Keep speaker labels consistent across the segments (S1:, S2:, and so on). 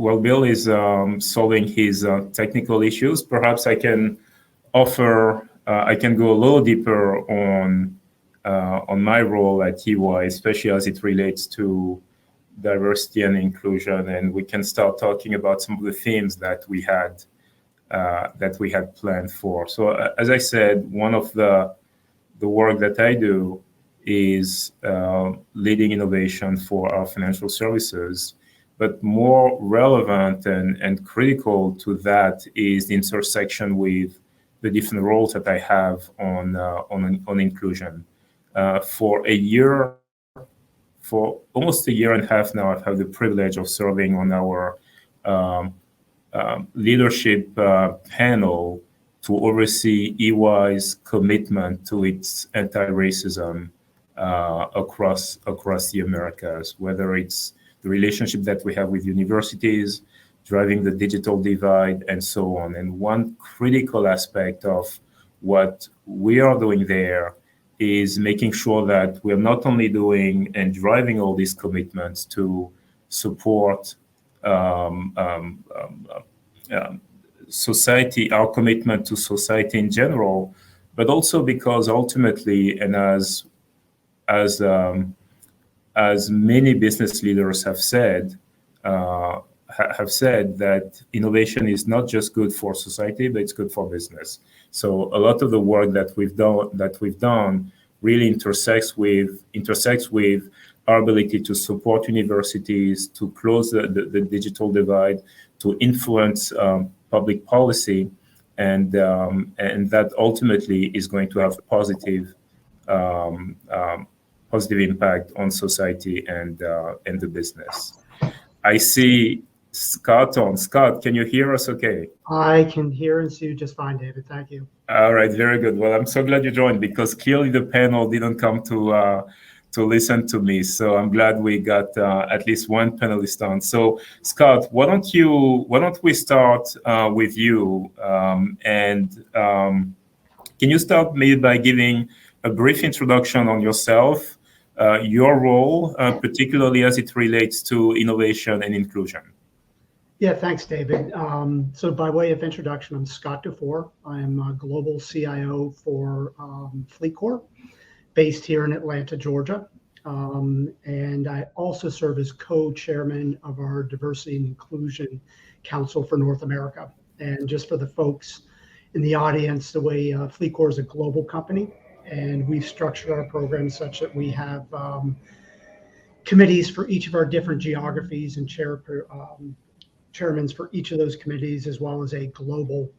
S1: while Bill is solving his technical issues, perhaps I can offer, I can go a little deeper on my role at EY, especially as it relates to diversity and inclusion, and we can start talking about some of the themes that we had planned for. So, as I said, one of the work that I do is leading innovation for our financial services. But more relevant and critical to that is the intersection with the different roles that I have on inclusion. For almost a year and a half now, I've had the privilege of serving on our leadership panel to oversee EY's commitment to its anti-racism across the Americas, whether it's the relationship that we have with universities, driving the digital divide, and so on. And one critical aspect of what we are doing there is making sure that we're not only doing and driving all these commitments to support society, our commitment to society in general, but also because ultimately, and as many business leaders have said that innovation is not just good for society, but it's good for business. So a lot of the work that we've done really intersects with our ability to support universities, to close the digital divide, to influence public policy, and that ultimately is going to have a positive impact on society and the business. I see Scott on. Scott, can you hear us okay?
S2: I can hear and see you just fine, David. Thank you.
S1: All right, very good. Well, I'm so glad you joined, because clearly the panel didn't come to listen to me. So I'm glad we got at least one panelist on. So Scott, why don't we start with you? And can you start maybe by giving a brief introduction on yourself, your role, particularly as it relates to innovation and inclusion?
S2: Yeah, thanks, David. So by way of introduction, I'm Scott Dufour. I'm a global CIO for FLEETCOR, based here in Atlanta, Georgia. And I also serve as co-chairman of our Diversity and Inclusion Council for North America. And just for the folks in the audience, the way FLEETCOR is a global company, and we've structured our program such that we have committees for each of our different geographies and chairmen for each of those committees, as well as a global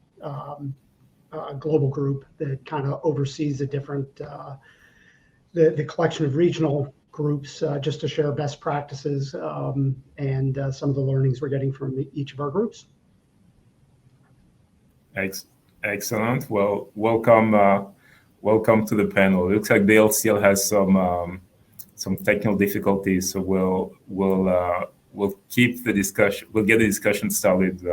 S2: group that kind of oversees the different the collection of regional groups, just to share best practices and some of the learnings we're getting from each of our groups.
S1: Excellent. Well, welcome to the panel. It looks like Bill still has some technical difficulties, so we'll keep the discussion. We'll get the discussion started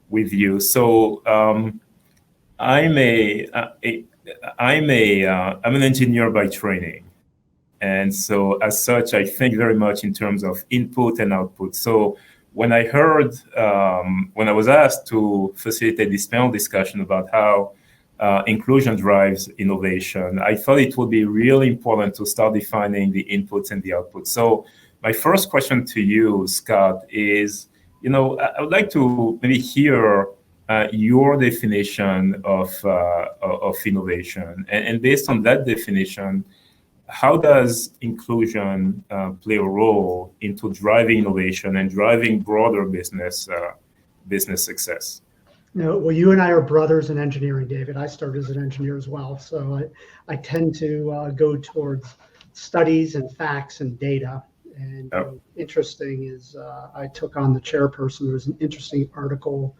S1: with you. So I'm an engineer by training, and so as such, I think very much in terms of input and output. So when I was asked to facilitate this panel discussion about how inclusion drives innovation, I thought it would be really important to start defining the inputs and the outputs. So my first question to you, Scott, is, I would like to maybe hear your definition of innovation, and based on that definition, how does inclusion play a role into driving innovation and driving broader business success?
S2: Well, you and I are brothers in engineering, David. I started as an engineer as well, so I tend to go towards studies and facts and data. And interesting is I took on the chairperson. There was an interesting article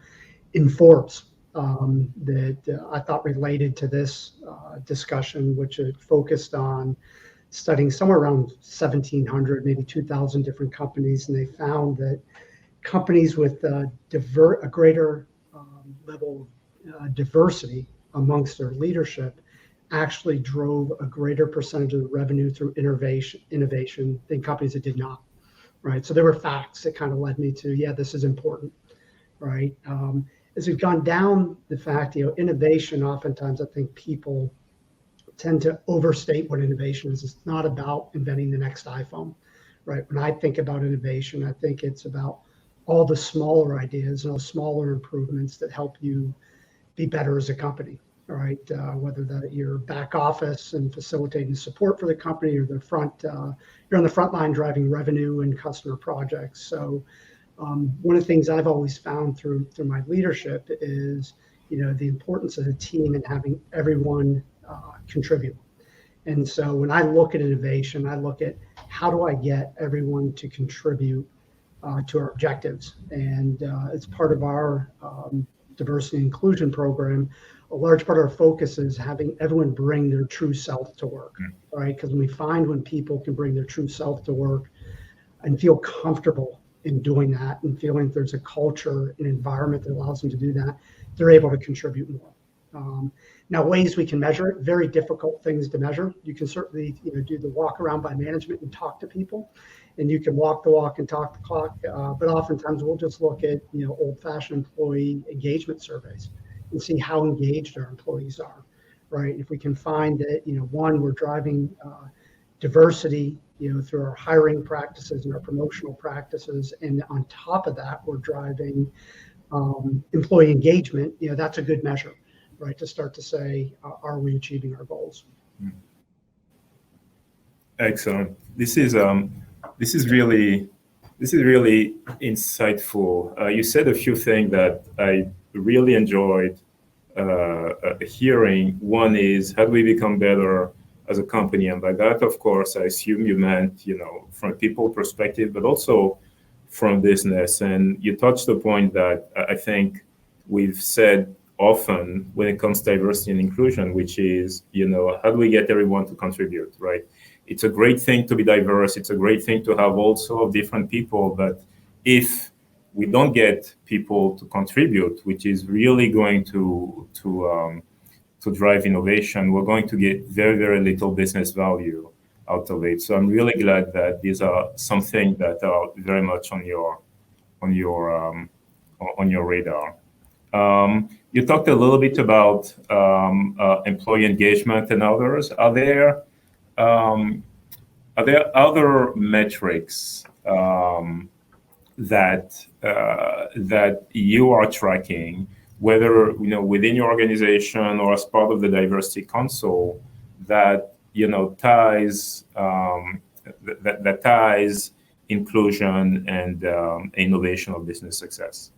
S2: in Forbes that I thought related to this discussion, which it focused on studying somewhere around 1,700, maybe 2,000 different companies, and they found that companies with a greater level of diversity amongst their leadership actually drove a greater percentage of the revenue through innovation than companies that did not. right? So there were facts that kind of led me to, yeah, this is important, right? As we've gone down the fact, innovation, oftentimes I think people tend to overstate what innovation is. It's not about inventing the next iPhone, right? When I think about innovation, I think it's about all the smaller ideas and all the smaller improvements that help you be better as a company, all right? Whether that your back office and facilitating support for the company, or the front, you're on the front line driving revenue and customer projects. So one of the things I've always found through my leadership is, the importance of the team and having everyone contribute. And so when I look at innovation, I look at how do I get everyone to contribute to our objectives. And it's part of our diversity and inclusion program. A large part of our focus is having everyone bring their true self to work, right? Because when people can bring their true self to work and feel comfortable in doing that, and feeling that there's a culture, an environment that allows them to do that, they're able to contribute more. Now, ways we can measure it, very difficult things to measure. You can certainly do the walk around by management and talk to people, and you can walk the walk and talk the talk. But oftentimes we'll just look at old-fashioned employee engagement surveys and see how engaged our employees are, right? If we can find that one, we're driving diversity through our hiring practices and our promotional practices, and on top of that we're driving employee engagement, that's a good measure, right, to start to say, are we achieving our goals?
S1: Excellent. This is really insightful. You said a few things that I really enjoyed hearing. One is, how do we become better as a company? And by that, of course, I assume you meant, from a people perspective, but also from business. And you touched the point that I think we've said often when it comes to diversity and inclusion, which is, how do we get everyone to contribute, right? It's a great thing to be diverse. It's a great thing to have also different people. But if we don't get people to contribute, which is really going to drive innovation, we're going to get very, very little business value out of it. So I'm really glad that these are something that are very much on your radar. You talked a little bit about employee engagement and others. Are there other metrics that you are tracking, whether within your organization or as part of the Diversity Council, that ties inclusion and innovation of business success?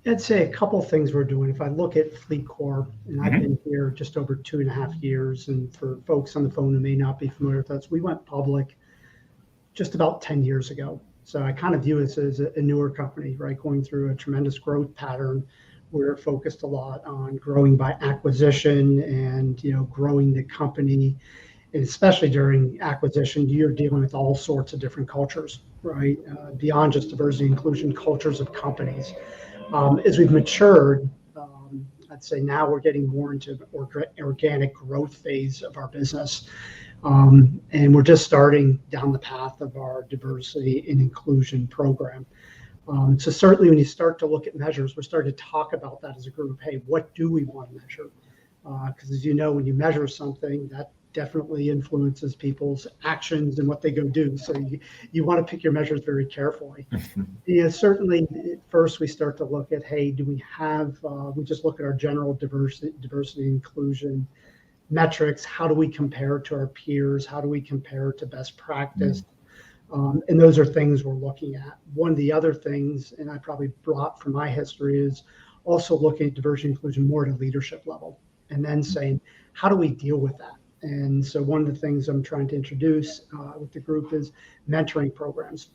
S2: I'd say a couple of things we're doing. If I look at FLEETCOR, and I've been here just over 2.5 years, and for folks on the phone who may not be familiar with us, we went public just about 10 years ago. So I kind of view it as a newer company, right? Going through a tremendous growth pattern. We're focused a lot on growing by acquisition and growing the company. And especially during acquisition, you're dealing with all sorts of different cultures, right? Beyond just diversity and inclusion, cultures of companies. As we've matured, I'd say now we're getting more into organic growth phase of our business. And we're just starting down the path of our diversity and inclusion program. So certainly when you start to look at measures, we're starting to talk about that as a group. Hey, what do we want to measure? Because as you know, when you measure something, that definitely influences people's actions and what they go do. So you want to pick your measures very carefully. Certainly first we start to look at, hey, do we have, we just look at our general diversity and inclusion metrics. How do we compare to our peers? How do we compare to best practice? And those are things we're looking at. One of the other things, and I probably brought from my history, is also looking at diversity and inclusion more at a leadership level, and then saying, how do we deal with that? And so one of the things I'm trying to introduce with the group is mentoring programs.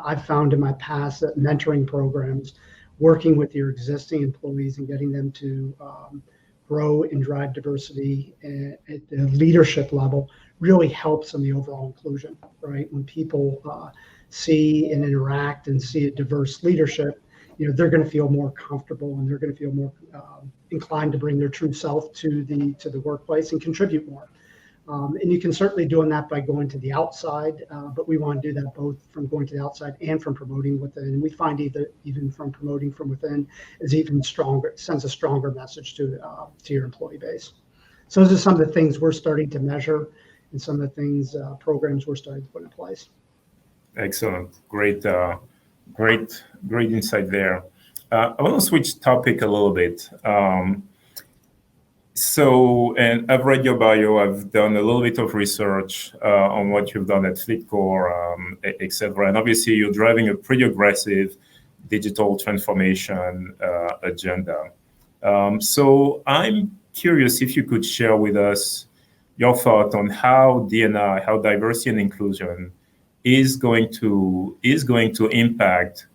S2: I've found in my past that mentoring programs, working with your existing employees and getting them to grow and drive diversity at the leadership level really helps in the overall inclusion, right? When people see and interact and see a diverse leadership, they're going to feel more comfortable, and they're going to feel more inclined to bring their true self to the workplace and contribute more. And you can certainly doing that by going to the outside, but we want to do that both from going to the outside and from promoting within. And we find even from promoting from within is even stronger, sends a stronger message to your employee base. So those are some of the things we're starting to measure and some of the things, programs we're starting to put in place.
S1: Excellent. Great insight there. I want to switch topic a little bit. And I've read your bio, I've done a little bit of research on what you've done at FLEETCOR, et cetera. And obviously you're driving a pretty aggressive digital transformation agenda. So I'm curious if you could share with us your thought on how D&I, how diversity and inclusion is going to impact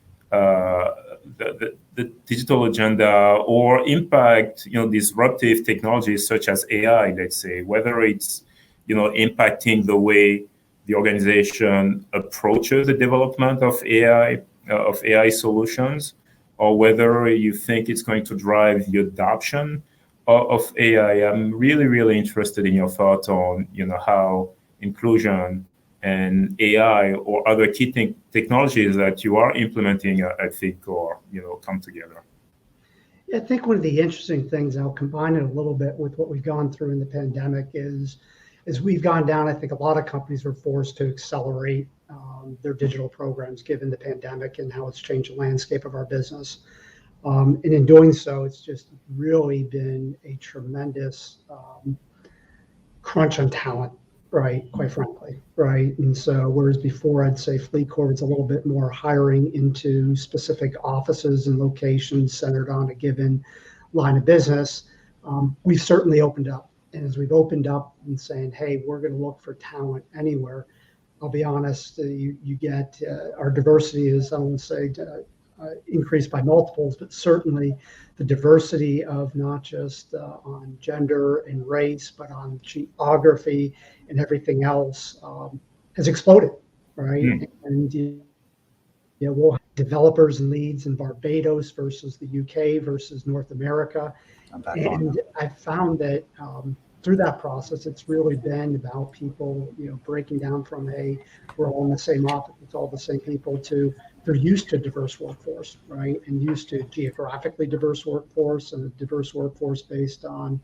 S1: the digital agenda, or impact disruptive technologies such as AI, let's say, whether it's impacting the way the organization approaches the development of AI solutions, or whether you think it's going to drive the adoption of AI. I'm really interested in your thoughts on how inclusion and AI or other key technologies that you are implementing at FLEETCOR, come together.
S2: I think one of the interesting things, I'll combine it a little bit with what we've gone through in the pandemic, is we've gone down. I think a lot of companies were forced to accelerate their digital programs given the pandemic and how it's changed the landscape of our business. And in doing so, it's just really been a tremendous crunch on talent. Right, quite frankly, right? And so whereas before I'd say FLEETCOR was a little bit more hiring into specific offices and locations centered on a given line of business, we've certainly opened up. And as we've opened up and saying, hey, we're going to look for talent anywhere, I'll be honest, you get our diversity is, I won't say increased by multiples, but certainly the diversity of not just on gender and race, but on geography and everything else has exploded, right? And we'll have developers and leads in Barbados versus the UK versus North America. And I found that through that process, it's really been about people, breaking down from we're all in the same office, it's all the same people, to they're used to diverse workforce, right? And used to geographically diverse workforce and a diverse workforce based on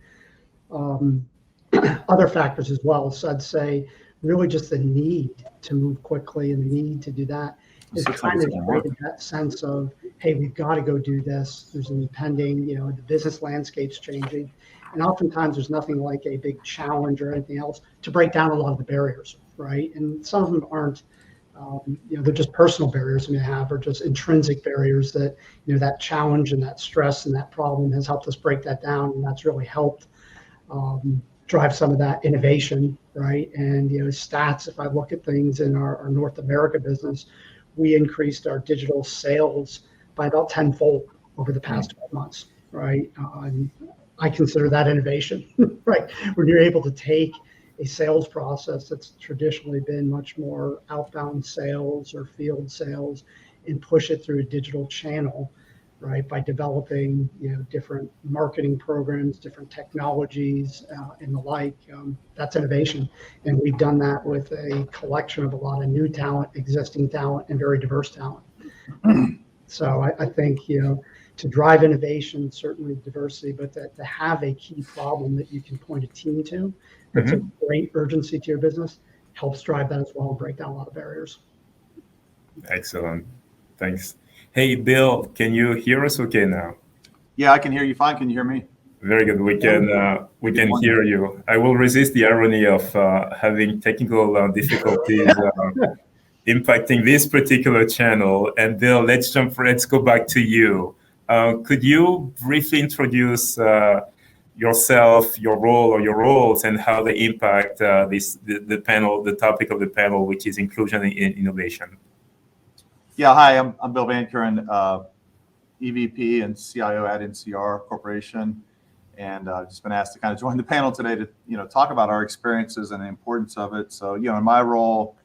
S2: other factors as well. So I'd say really just the need to move quickly and the need to do that is kind of created that sense of, hey, we've got to go do this. There's an impending, the business landscape's changing. And oftentimes there's nothing like a big challenge or anything else to break down a lot of the barriers, right? And some of them aren't, they're just personal barriers we have, or just intrinsic barriers that, that challenge and that stress and that problem has helped us break that down. And that's really helped drive some of that innovation, right? And, stats, if I look at things in our North America business, we increased our digital sales by about tenfold over the past 12 months, right? I consider that innovation, right? When you're able to take a sales process that's traditionally been much more outbound sales or field sales and push it through a digital channel, right? By developing, different marketing programs, different technologies, and the like, that's innovation. And we've done that with a collection of a lot of new talent, existing talent, and very diverse talent. So I think, to drive innovation, certainly diversity, but to have a key problem that you can point a team to, that's a great urgency to your business, helps drive that as well and break down a lot of barriers.
S1: Excellent. Thanks. Hey, Bill, can you hear us okay now?
S3: Yeah, I can hear you fine. Can you hear me?
S1: Very good. We can hear you. I will resist the irony of having technical difficulties impacting this particular channel. And Bill, let's go back to you. Could you briefly introduce yourself, your role or your roles, and how they impact the panel, the topic of the panel, which is inclusion and innovation?
S3: Yeah, hi, I'm Bill VanCuren, EVP and CIO at NCR Corporation, and I've just been asked to kind of join the panel today to talk about our experiences and the importance of it. So in my role,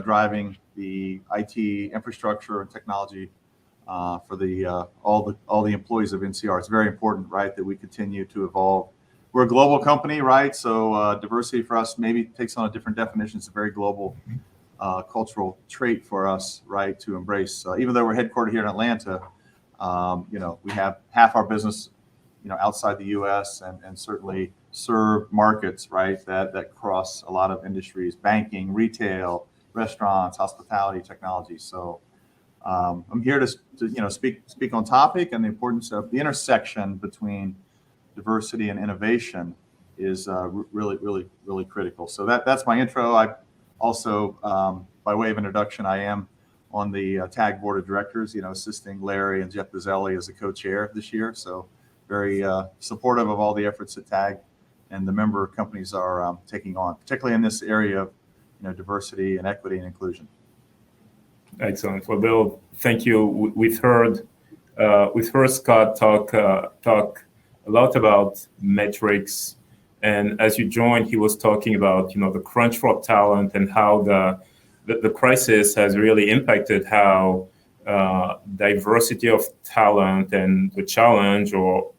S3: driving the IT infrastructure and technology for all the employees of NCR. It's very important, right, that we continue to evolve we're a global company, right? So diversity for us maybe takes on a different definition. It's a very global cultural trait for us, right, to embrace. Even though we're headquartered here in Atlanta, we have half our business, outside the U.S. and certainly serve markets, right, that cross a lot of industries: banking, retail, restaurants, hospitality, technology. So I'm here to speak on topic, and the importance of the intersection between diversity and innovation is really, really, really critical. So that's my intro. I also, by way of introduction, I am on the TAG board of directors, assisting Larry and Jeff Bizzelli as a co-chair this year. So very supportive of all the efforts that TAG and the member companies are taking on, particularly in this area of diversity and equity and inclusion.
S1: Excellent. Well, Bill, thank you. We've heard Scott talk a lot about metrics, and as you joined, he was talking about the crunch for talent and how the crisis has really impacted how diversity of talent and the challenge,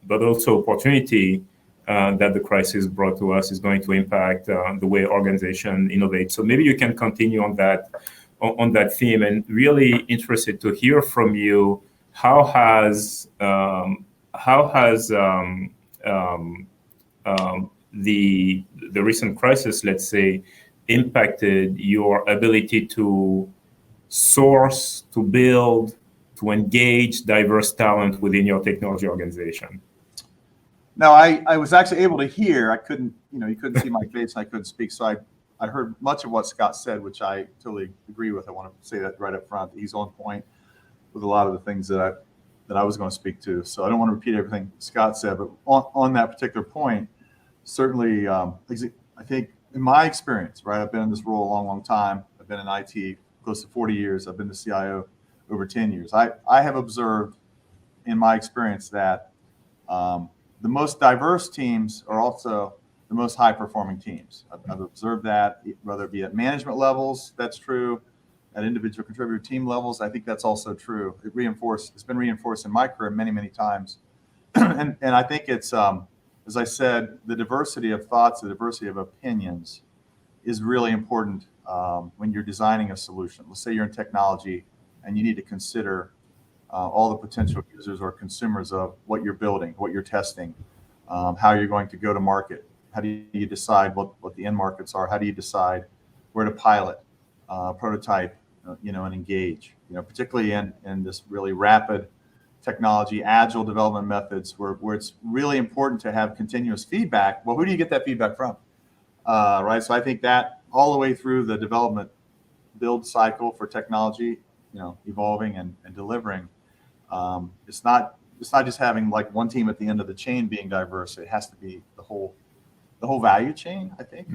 S1: but also opportunity that the crisis brought to us is going to impact the way organization innovate. So maybe you can continue on that theme, and really interested to hear from you. How has the recent crisis, let's say, impacted your ability to source, to build, to engage diverse talent within your technology organization?
S3: No, I was actually able to hear. I couldn't, you couldn't see my face, and I couldn't speak. So I heard much of what Scott said, which I totally agree with. I want to say that right up front. He's on point with a lot of the things that I was going to speak to. So I don't want to repeat everything Scott said, but on that particular point, certainly, I think in my experience, right, I've been in this role a long, long time. I've been in IT close to 40 years. I've been the CIO over 10 years. I have observed in my experience that the most diverse teams are also the most high-performing teams. I've observed that, whether it be at management levels, that's true. At individual contributor team levels, I think that's also true. It's been reinforced in my career many, many times. and I think it's, as I said, the diversity of thoughts, the diversity of opinions is really important when you're designing a solution. Let's say you're in technology and you need to consider all the potential users or consumers of what you're building, what you're testing, how you're going to go to market. How do you decide what the end markets are? How do you decide where to pilot, prototype, and engage? Particularly in this really rapid technology, agile development methods, where it's really important to have continuous feedback. Well, who do you get that feedback from? Right. So I think that all the way through the development build cycle for technology, evolving and delivering, it's not just having like one team at the end of the chain being diverse. It has to be the whole value chain, I think,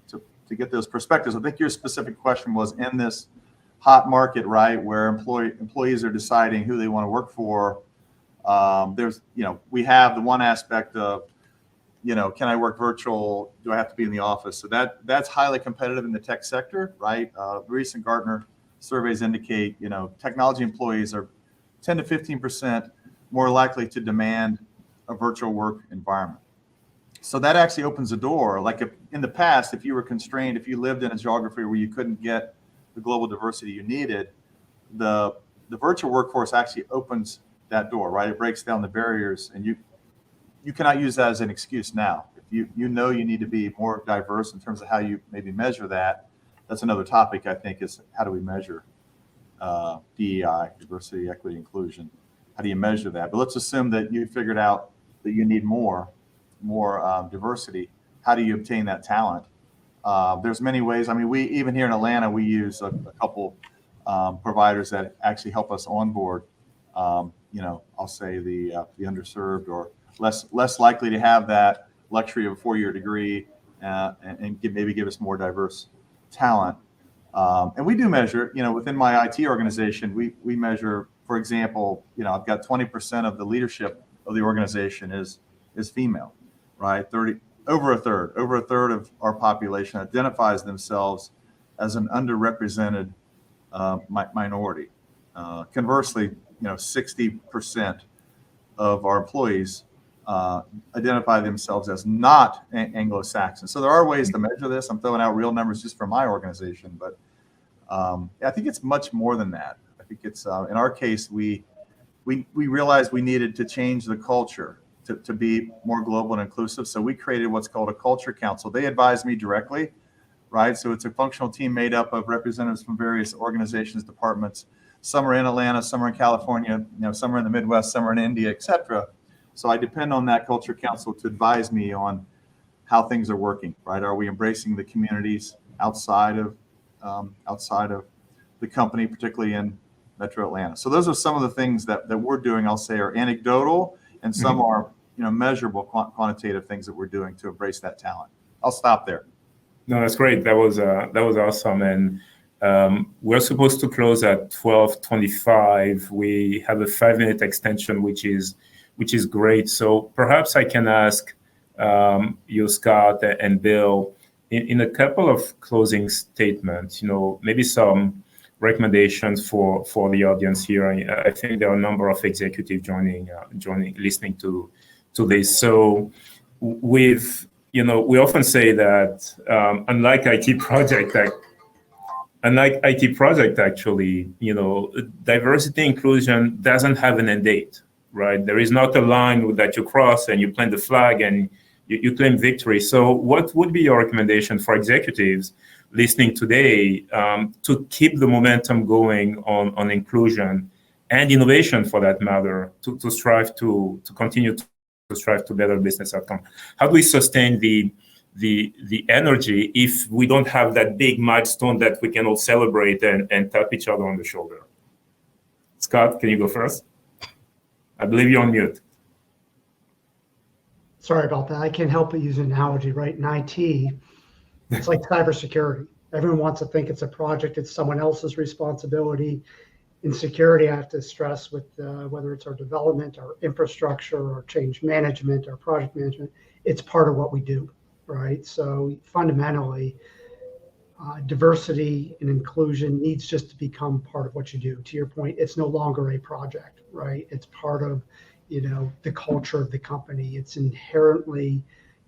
S3: to get those perspectives. I think your specific question was in this hot market, right, where employees are deciding who they want to work for. There's, we have the one aspect of, can I work virtual? Do I have to be in the office? So that's highly competitive in the tech sector, right? Recent Gartner surveys indicate, technology employees are 10 to 15% more likely to demand a virtual work environment. So that actually opens the door. Like in the past, if you were constrained, if you lived in a geography where you couldn't get the global diversity you needed, the virtual workforce actually opens that door, right? It breaks down the barriers, and you cannot use that as an excuse now. If you need to be more diverse in terms of how you maybe measure that. That's another topic, I think, is how do we measure DEI, diversity, equity, inclusion? How do you measure that? But let's assume that you figured out that you need more diversity. How do you obtain that talent? There's many ways. I mean, we even here in Atlanta, we use a couple providers that actually help us onboard. I'll say the underserved or less likely to have that luxury of a 4-year degree, and maybe give us more diverse talent. And we do measure. Within my IT organization, we measure. For example, I've got 20% of the leadership of the organization is female, right? Over a third of our population identifies themselves as an underrepresented minority. Conversely, 60% of our employees identify themselves as not Anglo-Saxon. So there are ways to measure this. I'm throwing out real numbers just for my organization, but I think it's much more than that. I think it's in our case, we realized we needed to change the culture to be more global and inclusive. So we created what's called a culture council. They advise me directly, right? So it's a functional team made up of representatives from various organizations, departments. Some are in Atlanta, some are in California, some are in the Midwest, some are in India, et cetera. So I depend on that culture council to advise me on how things are working, right? Are we embracing the communities outside of the company, particularly in Metro Atlanta? So those are some of the things that we're doing, I'll say, are anecdotal, and some are measurable quantitative things that we're doing to embrace that talent. I'll stop there.
S1: No, that's great. That was awesome. And we're supposed to close at 12:25. We have a 5-minute extension, which is great. So perhaps I can ask you, Scott and Bill, in a couple of closing statements, maybe some recommendations for the audience here. I think there are a number of executives joining, listening to this. So we often say that unlike IT project, actually, diversity inclusion doesn't have an end date, right? There is not a line that you cross and you plant the flag and you claim victory. So what would be your recommendation for executives listening today to keep the momentum going on inclusion and innovation, for that matter, to strive to continue to strive to better business outcome? How do we sustain the energy if we don't have that big milestone that we can all celebrate and tap each other on the shoulder? Scott, can you go first? I believe you're on mute.
S2: Sorry about that. I can't help but use an analogy, right? In IT, it's like cybersecurity. Everyone wants to think it's a project, it's someone else's responsibility. In security, I have to stress with whether it's our development, our infrastructure, our change management, our project management, it's part of what we do, right? So fundamentally, diversity and inclusion needs just to become part of what you do. To your point, it's no longer a project, right? It's part of, the culture of the company. It's inherently,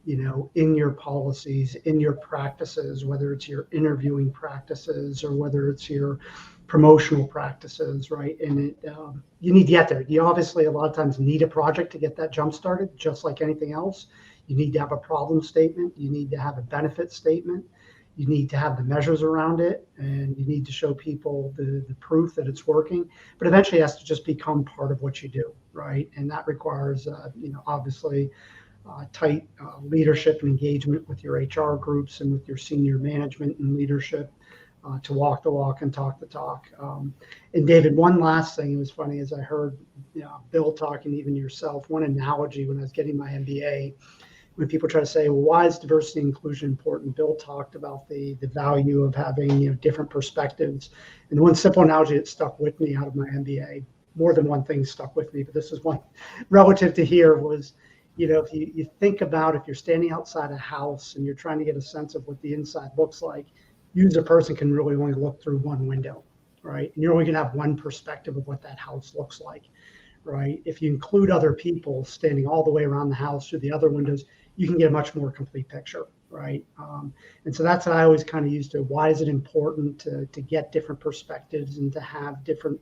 S2: in your policies, in your practices, whether it's your interviewing practices or whether it's your promotional practices, right? And you need to get there. You obviously a lot of times need a project to get that jump started, just like anything else. You need to have a problem statement. You need to have a benefit statement. You need to have the measures around it, and you need to show people the proof that it's working. But eventually it has to just become part of what you do, right? And that requires, obviously, tight leadership and engagement with your HR groups and with your senior management and leadership to walk the walk and talk the talk. And David, one last thing, it was funny as I heard Bill talking, even yourself, one analogy when I was getting my MBA, when people try to say, well, why is diversity and inclusion important? Bill talked about the value of having different perspectives. And one simple analogy that stuck with me out of my MBA, more than one thing stuck with me, but this is one relative to here was, if you think about if you're standing outside a house and you're trying to get a sense of what the inside looks like, you as a person can really only look through one window, right? And you're only going to have one perspective of what that house looks like, right? If you include other people standing all the way around the house through the other windows, you can get a much more complete picture, right? And so that's what I always kind of used to, why is it important to get different perspectives and to have different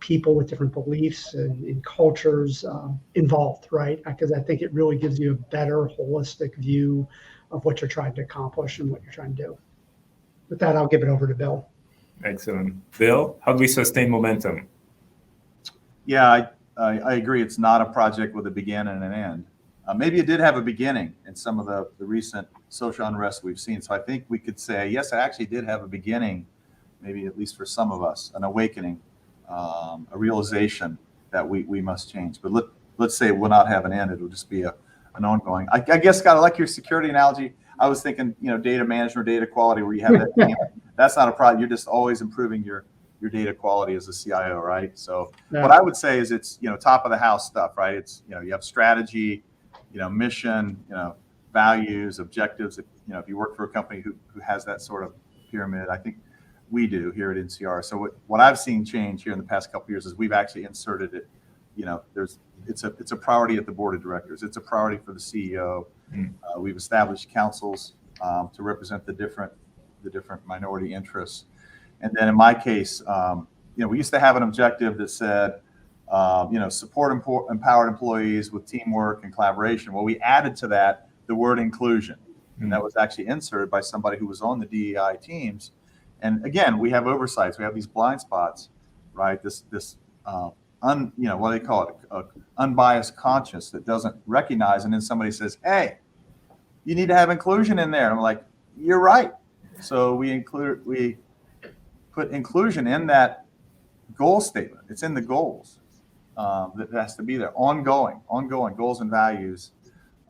S2: people with different beliefs and cultures involved, right? Because I think it really gives you a better holistic view of what you're trying to accomplish and what you're trying to do. With that, I'll give it over to Bill.
S1: Excellent. Bill, how do we sustain momentum?
S3: Yeah, I agree. It's not a project with a beginning and an end. Maybe it did have a beginning in some of the recent social unrest we've seen. So I think we could say, yes, it actually did have a beginning, maybe at least for some of us, an awakening, a realization that we must change. But let's say it will not have an end. It'll just be an ongoing. I guess, Scott, I like your security analogy. I was thinking, data management, data quality, where you have that team. That's not a problem. You're just always improving your data quality as a CIO, right? So what I would say is it's, top of the house stuff, right? It's, you have strategy, mission, values, objectives. If you work for a company who has that sort of pyramid, I think we do here at NCR. So what I've seen change here in the past couple of years is we've actually inserted it. There's it's a priority at the board of directors. It's a priority for the CEO. We've established councils to represent the different minority interests. And then in my case, we used to have an objective that said, support empowered employees with teamwork and collaboration. Well, we added to that the word inclusion, and that was actually inserted by somebody who was on the DEI teams. And again, we have oversights. We have these blind spots, right? This what do they call it? Unbiased conscience that doesn't recognize. And then somebody says, hey, you need to have inclusion in there. And I'm like, you're right. So we put inclusion in that goal statement. It's in the goals that has to be there. Ongoing goals and values.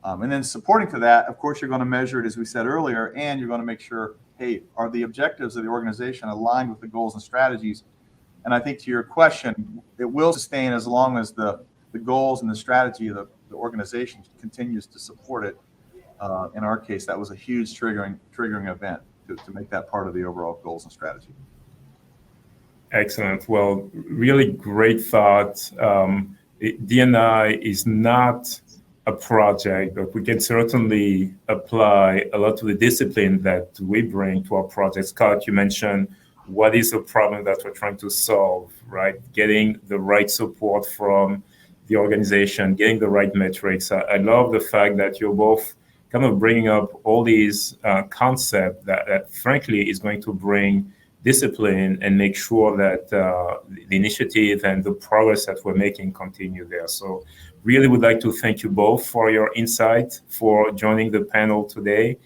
S3: And then supporting to that, of course, you're going to measure it, as we said earlier, and you're going to make sure, hey, are the objectives of the organization aligned with the goals and strategies? And I think to your question, it will sustain as long as the goals and the strategy of the organization continues to support it. In our case, that was a huge triggering event to make that part of the overall goals and strategy.
S1: Excellent. Well, really great thought. D&I is not a project, but we can certainly apply a lot of the discipline that we bring to our project. Scott, you mentioned what is the problem that we're trying to solve, right? Getting the right support from the organization, getting the right metrics. I love the fact that you're both kind of bringing up all these concepts that frankly is going to bring discipline and make sure that the initiative and the progress that we're making continue there. So really would like to thank you both for your insight, for joining the panel today.